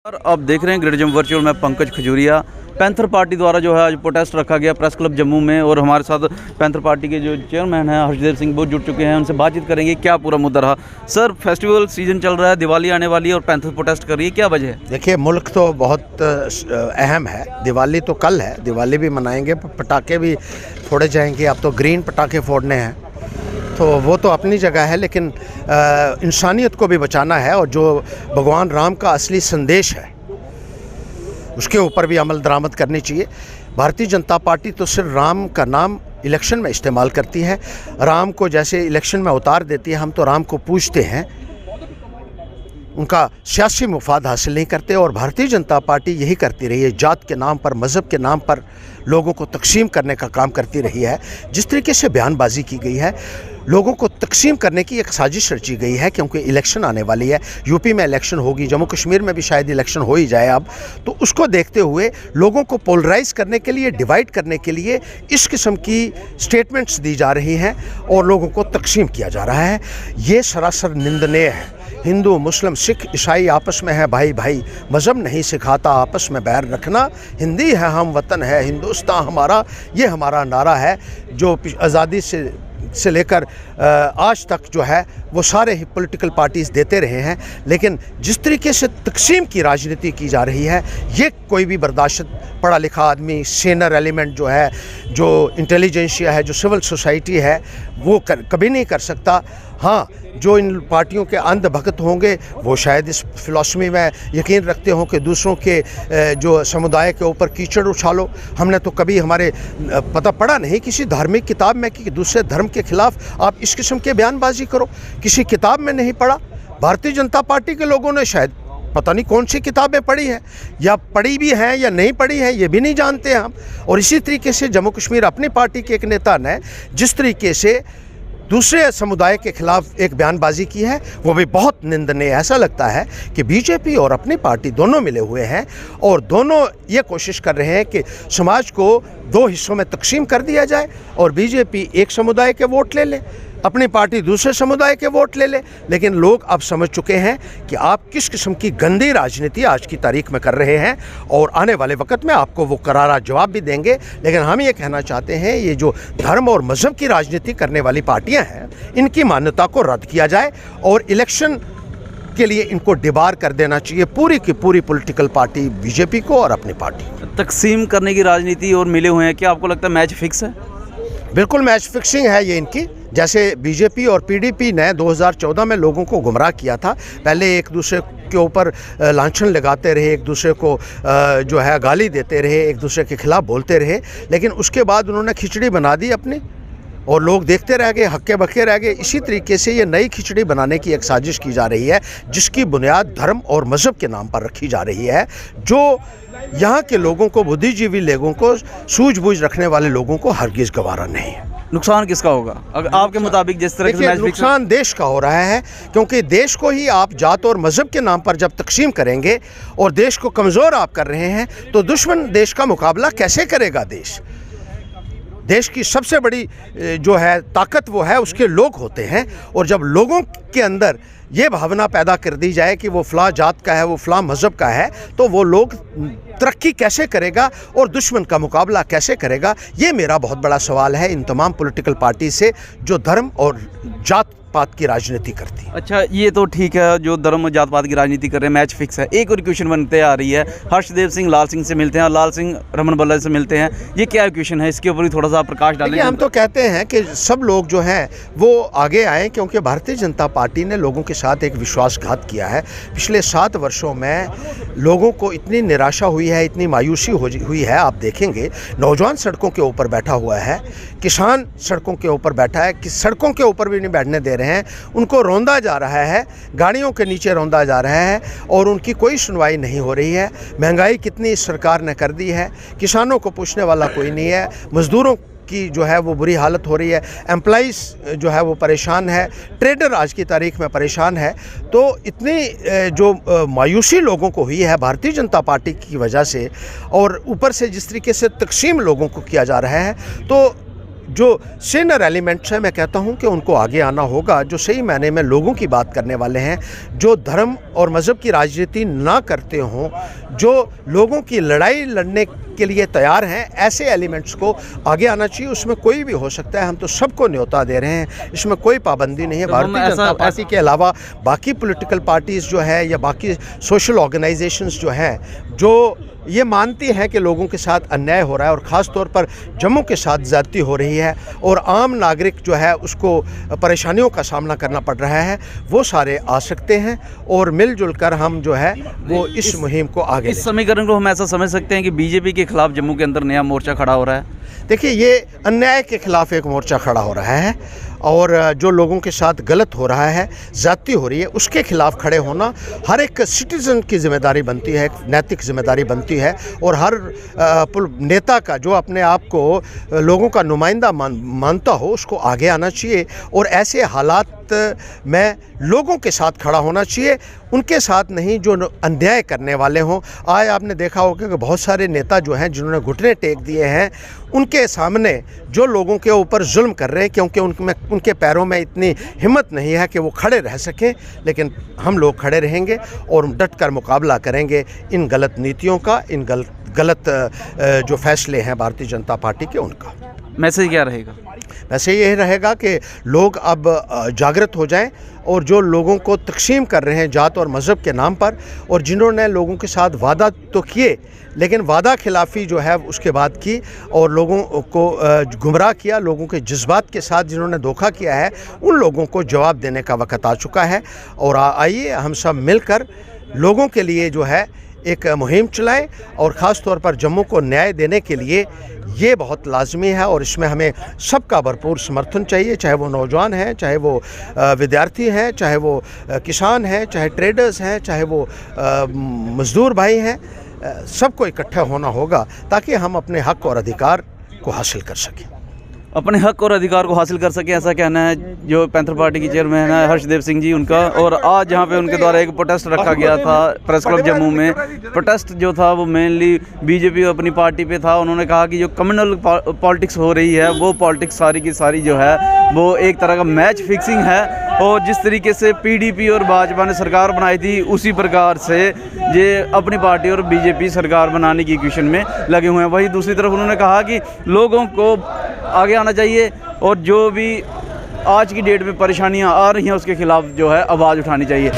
और आप देख रहे हैं ग्रेडिजम वर्चुअल में पंकज खजूरिया। पैंथर पार्टी द्वारा जो है आज प्रोटेस्ट रखा गया प्रेस क्लब जम्मू में, और हमारे साथ पैंथर पार्टी के जो चेयरमैन हैं हर्षदेव सिंह वो जुड़ चुके हैं। उनसे बातचीत करेंगे क्या पूरा मुद्दा रहा। सर, फेस्टिवल सीजन चल रहा है, दिवाली आने वाली है और पैंथर प्रोटेस्ट कर रही है, क्या वजह है? देखिए, मुल्क तो बहुत अहम है। दिवाली तो कल है, दिवाली भी मनाएंगे, पटाखे भी फोड़े जाएंगे। अब तो ग्रीन पटाखे फोड़ने हैं, तो वो तो अपनी जगह है, लेकिन इंसानियत को भी बचाना है। और जो भगवान राम का असली संदेश है उसके ऊपर भी अमल दरामद करनी चाहिए। भारतीय जनता पार्टी तो सिर्फ राम का नाम इलेक्शन में इस्तेमाल करती है, राम को जैसे इलेक्शन में उतार देती है। हम तो राम को पूजते हैं, उनका सियासी मुफाद हासिल नहीं करते। और भारतीय जनता पार्टी यही करती रही है, जात के नाम पर, मज़हब के नाम पर लोगों को तकसीम करने का काम करती रही है। जिस तरीके से बयानबाजी की गई है, लोगों को तकसीम करने की एक साजिश रची गई है, क्योंकि इलेक्शन आने वाली है। यूपी में इलेक्शन होगी, जम्मू कश्मीर में भी शायद इलेक्शन हो ही जाए अब। तो उसको देखते हुए लोगों को पोलराइज करने के लिए, डिवाइड करने के लिए इस किस्म की स्टेटमेंट्स दी जा रही हैं और लोगों को तकसीम किया जा रहा है। ये सरासर निंदनीय है। हिंदू, मुस्लिम, सिख, ईसाई आपस में है भाई भाई। मज़हब नहीं सिखाता आपस में बैर रखना। हिंदी है हम वतन है हिंदुस्तान हमारा, ये हमारा नारा है जो आज़ादी से लेकर आज तक जो है वो सारे ही पॉलिटिकल पार्टीज़ देते रहे हैं। लेकिन जिस तरीके से तकसीम की राजनीति की जा रही है, ये कोई भी बर्दाश्त पढ़ा लिखा आदमी, सीनियर एलिमेंट जो है, जो इंटेलिजेंसिया है, जो सिविल सोसाइटी है, वो कभी नहीं कर सकता। हाँ, जो इन पार्टियों के अंध भक्त होंगे वो शायद इस फिलॉसफी में यकीन रखते हों कि दूसरों के जो समुदाय के ऊपर कीचड़ उछालो। हमने तो कभी हमारे पता पड़ा नहीं किसी धार्मिक किताब में कि दूसरे धर्म के खिलाफ आप इस किस्म के बयानबाजी करो, किसी किताब में नहीं पढ़ा। भारतीय जनता पार्टी के लोगों ने शायद पता नहीं कौन सी किताबें पढ़ी हैं, या पढ़ी भी हैं या नहीं पढ़ी हैं, ये भी नहीं जानते हम। और इसी तरीके से जम्मू कश्मीर अपनी पार्टी के एक नेता ने जिस तरीके से दूसरे समुदाय के खिलाफ एक बयानबाजी की है, वो भी बहुत निंदनीय। ऐसा लगता है कि बीजेपी और अपनी पार्टी दोनों मिले हुए हैं और दोनों ये कोशिश कर रहे हैं कि समाज को दो हिस्सों में तकसीम कर दिया जाए और बीजेपी एक समुदाय के वोट ले ले, अपनी पार्टी दूसरे समुदाय के वोट ले ले। लेकिन लोग अब समझ चुके हैं कि आप किस किस्म की गंदी राजनीति आज की तारीख में कर रहे हैं, और आने वाले वक्त में आपको वो करारा जवाब भी देंगे। लेकिन हम ये कहना चाहते हैं, ये जो धर्म और मज़हब की राजनीति करने वाली पार्टियां हैं, इनकी मान्यता को रद्द किया जाए और इलेक्शन के लिए इनको डिबार कर देना चाहिए, पूरी की पूरी पॉलिटिकल पार्टी बीजेपी को और अपनी पार्टी। तकसीम करने की राजनीति और मिले हुए हैं, क्या आपको लगता है मैच फिक्स है? बिल्कुल मैच फिक्सिंग है ये इनकी। जैसे बीजेपी और पीडीपी ने 2014 में लोगों को गुमराह किया था। पहले एक दूसरे के ऊपर लांछन लगाते रहे, एक दूसरे को जो है गाली देते रहे, एक दूसरे के खिलाफ बोलते रहे। लेकिन उसके बाद उन्होंने खिचड़ी बना दी अपनी, और लोग देखते रह गए, हक्के बक्के रह गए। इसी तरीके से ये नई खिचड़ी बनाने की एक साजिश की जा रही है, जिसकी बुनियाद धर्म और मज़हब के नाम पर रखी जा रही है, जो यहाँ के लोगों को, बुद्धिजीवी लोगों को, सूझबूझ रखने वाले लोगों को हरगिज़ गवारा नहीं है। नुकसान किसका होगा अगर आपके मुताबिक जिस तरह से नुकसान देश का हो रहा है, क्योंकि देश को ही आप जात और मज़हब के नाम पर जब तकसीम करेंगे और देश को कमज़ोर आप कर रहे हैं, तो दुश्मन देश का मुकाबला कैसे करेगा? देश की सबसे बड़ी जो है ताकत वो है उसके लोग होते हैं। और जब लोगों के अंदर ये भावना पैदा कर दी जाए कि वो फ़लाँ जात का है, वो फ़लाँ मज़हब का है, तो वो लोग तरक्की कैसे करेगा और दुश्मन का मुकाबला कैसे करेगा? ये मेरा बहुत बड़ा सवाल है इन तमाम पॉलिटिकल पार्टी से जो धर्म और जात पात की राजनीति करती है। अच्छा, ये तो ठीक है, जो धर्म और जात पात की राजनीति कर रहे हैं, मैच फिक्स है। एक और क्वेश्चन बनते आ रही है, हर्षदेव सिंह लाल सिंह से मिलते हैं और लाल सिंह रमन बल्ला से मिलते हैं, ये क्या क्वेश्चन है? इसके ऊपर भी थोड़ा सा प्रकाश डालें। हम तो कहते हैं कि सब लोग जो हैं वो आगे आएँ, क्योंकि भारतीय जनता पार्टी ने लोगों के साथ एक विश्वासघात किया है। पिछले 7 वर्षों में लोगों को इतनी निराशा हुई है, इतनी मायूसी हुई है। आप देखेंगे, नौजवान सड़कों के ऊपर बैठा हुआ है, किसान सड़कों के ऊपर बैठा है, कि सड़कों के ऊपर भी नहीं बैठने दे रहे हैं, उनको रौंदा जा रहा है, गाड़ियों के नीचे रौंदा जा रहा है, और उनकी कोई सुनवाई नहीं हो रही है। महंगाई कितनी इस सरकार ने कर दी है, किसानों को पूछने वाला कोई नहीं है, मज़दूरों की जो है वो बुरी हालत हो रही है, एम्प्लॉइज़ जो है वो परेशान है, ट्रेडर आज की तारीख में परेशान है। तो इतनी जो मायूसी लोगों को हुई है भारतीय जनता पार्टी की वजह से, और ऊपर से जिस तरीके से तकसीम लोगों को किया जा रहा है, तो जो सीनियर एलिमेंट्स हैं, मैं कहता हूं कि उनको आगे आना होगा, जो सही मायने में लोगों की बात करने वाले हैं, जो धर्म और मज़हब की राजनीति ना करते हों, जो लोगों की लड़ाई लड़ने के लिए तैयार हैं, ऐसे एलिमेंट्स को आगे आना चाहिए। उसमें कोई भी हो सकता है, हम तो सबको न्योता दे रहे हैं, इसमें कोई पाबंदी नहीं है। भारतीय जनता पार्टी के अलावा बाकी पॉलिटिकल पार्टीज़ जो है या बाकी सोशल ऑर्गेनाइजेशंस जो हैं, जो ये मानती हैं कि लोगों के साथ अन्याय हो रहा है और ख़ास तौर पर जम्मू के साथ ज़्यादती हो रही है और आम नागरिक जो है उसको परेशानियों का सामना करना पड़ रहा है, वो सारे आ सकते हैं और मिलजुल कर हम जो है वो इस मुहिम को आगे। इस समीकरण को हम ऐसा समझ सकते हैं कि बीजेपी के खिलाफ जम्मू के अंदर नया मोर्चा खड़ा हो रहा है। देखिए, ये अन्याय के खिलाफ एक मोर्चा खड़ा हो रहा है और जो लोगों के साथ गलत हो रहा है, ज़्यादती हो रही है, उसके खिलाफ खड़े होना हर एक सिटीज़न की ज़िम्मेदारी बनती है, एक नैतिक ज़िम्मेदारी बनती है और हर नेता का जो अपने आप को लोगों का नुमाइंदा मानता हो उसको आगे आना चाहिए और ऐसे हालात में लोगों के साथ खड़ा होना चाहिए, उनके साथ नहीं जो अन्याय करने वाले हों। आज आपने देखा होगा कि बहुत सारे नेता जो हैं जिन्होंने घुटने टेक दिए हैं, उनके सामने जो लोगों के ऊपर जुल्म कर रहे हैं, क्योंकि उनके पैरों में इतनी हिम्मत नहीं है कि वो खड़े रह सकें, लेकिन हम लोग खड़े रहेंगे और डट कर मुकाबला करेंगे इन गलत नीतियों का, इन गलत जो फैसले हैं भारतीय जनता पार्टी के, उनका। मैसेज क्या रहेगा? वैसे यही रहेगा कि लोग अब जागृत हो जाएं और जो लोगों को तकसीम कर रहे हैं जात और मज़हब के नाम पर, और जिन्होंने लोगों के साथ वादा तो किए लेकिन वादा खिलाफ़ी जो है उसके बाद की और लोगों को गुमराह किया, लोगों के जज्बात के साथ जिन्होंने धोखा किया है, उन लोगों को जवाब देने का वक्त आ चुका है। और आइए हम सब मिलकर लोगों के लिए जो है एक मुहिम चलाएं और ख़ास तौर पर जम्मू को न्याय देने के लिए ये बहुत लाजमी है और इसमें हमें सबका भरपूर समर्थन चाहिए, चाहे वो नौजवान हैं, चाहे वो विद्यार्थी हैं, चाहे वो किसान हैं, चाहे ट्रेडर्स हैं, चाहे वो मज़दूर भाई हैं, सबको इकट्ठा होना होगा ताकि हम अपने हक़ और अधिकार को हासिल कर सकें। अपने हक और अधिकार को हासिल कर सके, ऐसा कहना है जो पैंथर पार्टी की चेयरमैन है हर्षदेव सिंह जी उनका। और आज जहाँ पे उनके द्वारा एक प्रोटेस्ट रखा गया था प्रेस क्लब जम्मू में, प्रोटेस्ट जो था वो मेनली बीजेपी अपनी पार्टी पे था। उन्होंने कहा कि जो कम्युनल पॉलिटिक्स हो रही है वो पॉलिटिक्स सारी की सारी जो है वो एक तरह का मैच फिक्सिंग है और जिस तरीके से पीडीपी और भाजपा ने सरकार बनाई थी उसी प्रकार से ये अपनी पार्टी और बीजेपी सरकार बनाने की इक्वेशन में लगे हुए हैं। वहीं दूसरी तरफ उन्होंने कहा कि लोगों को आगे आना चाहिए और जो भी आज की डेट में परेशानियां आ रही हैं उसके खिलाफ जो है आवाज़ उठानी चाहिए।